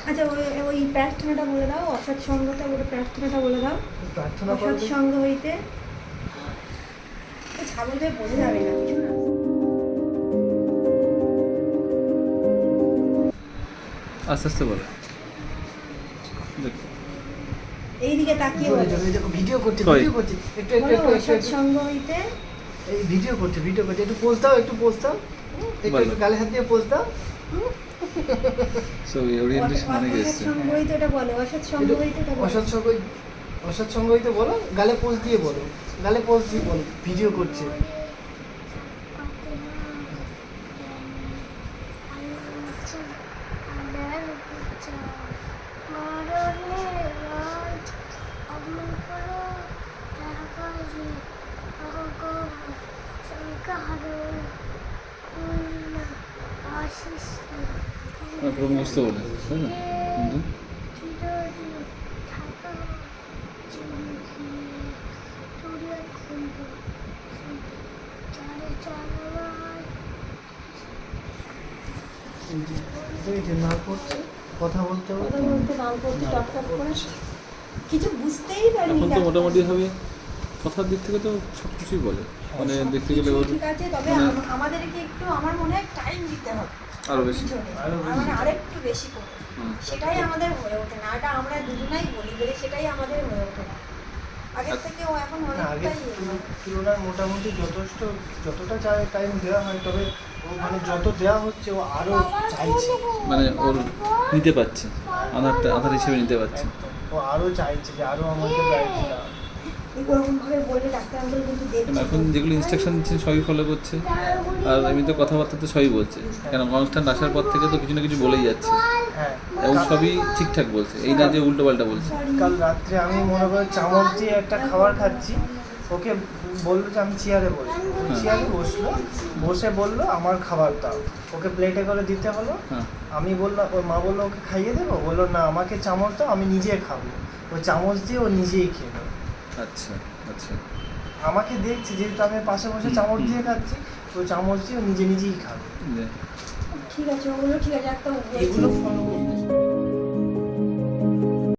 আচ্ছা ওই প্রার্থনাটা বলে দাও, অসৎ সঙ্গটা বলে প্রার্থনাটা বলে দাও। প্রার্থনা অসৎ সঙ্গ হইতে ছাগলদের বোঝা যাবে না কিছু না। আস্তে আস্তে বলো। এইদিকে তাকিয়ে বলো। দেখো ভিডিও করছে কই? ভিডিও করছে একটু একটু বলো, একটু অসৎ সঙ্গ হইতে এই ভিডিও করছে একটু পোজ দাও একটু পোজ দাও একটু বলো। একটু গালে হাত দিয়ে পোজ দাও সো ওরিয়েন্টেশন অনেক অসৎ এসছে। সঙ্গ হইতে ওটা বলো, অসৎ সঙ্গ হইতে ওটা বলো। অসৎ সঙ্গ হইতে বলো, গালে পোজ দিয়ে বলো, গালে পোজ দিয়ে বলো, ভিডিও করছে। পুরো বুঝতে বলে তাই না? কিন্তু এই যে না করছে, কথা বলতে হবে। কথা বলতে নাম করতে টপ টপ করে কিছু বুঝতেই পারিনি। এখন তো মোটামুটি ভাবে কথার দিক থেকে তো সব কিছুই বলে, মানে দেখতে গেলে ওর ঠিক আছে, তবে মানে আমাদেরকে একটু আমার মনে হয় টাইম দিতে হবে আরো বেশি। পিছনে। মানে আরেকটু বেশি করে, হুম। সেটাই আমাদের হয়ে ওঠে না। এটা আমরা দুজনাই বলি বলে সেটাই আমাদের হয়ে ওঠে না। আগের থেকে ও এখন না, আগের অনেকটাই তুলনায় মোটামুটি যতটা টাইম দেওয়া হয়, তবে ও মানে যত দেওয়া হচ্ছে ও আরো চাইছে, মানে ওর নিতে পারছে, আধার হিসেবে নিতে পারছে। ও আরো চাইছে যে আরো আমাকে প্রায়োরিটি দাও। এরকমভাবে বলে ডাক্তার আঙ্কেল কিন্তু দেখছে। এখন যেগুলো ইনস্ট্রাকশন দিচ্ছেন সবই ফলো করছে, আর এমনিতে কথাবার্তা তো সবই বলছে, কেন অনুষ্ঠান আসার পর থেকে তো কিছু না কিছু বলেই যাচ্ছে, হ্যাঁ, এবং সবই ঠিকঠাক বলছে, এই না যে উল্টো পাল্টা বলছে। কাল রাত্রে আমি মনে করি চামচ দিয়ে একটা খাবার খাচ্ছি, ওকে বললো যে আমি চেয়ারে বসবো, চেয়ারে বসলো, বসে বললো আমার খাবার দাও, ওকে প্লেটে করে দিতে হলো। হ্যাঁ, আমি বললাম, ওর মা বললো ওকে খাইয়ে দেবো, বললো না আমাকে চামচ দাও, আমি নিজে খাবো। ওই চামচ দিয়ে ও নিজেই খেলো। আচ্ছা আচ্ছা। আমাকে দেখছি যেহেতু আমি পাশে বসে চামচ দিয়ে খাচ্ছি, তো চামচ দিয়ে ও নিজেই খাবে। যে ঠিক আছে, ওগুলো ঠিক আছে, একটা এগুলো ফলো করতে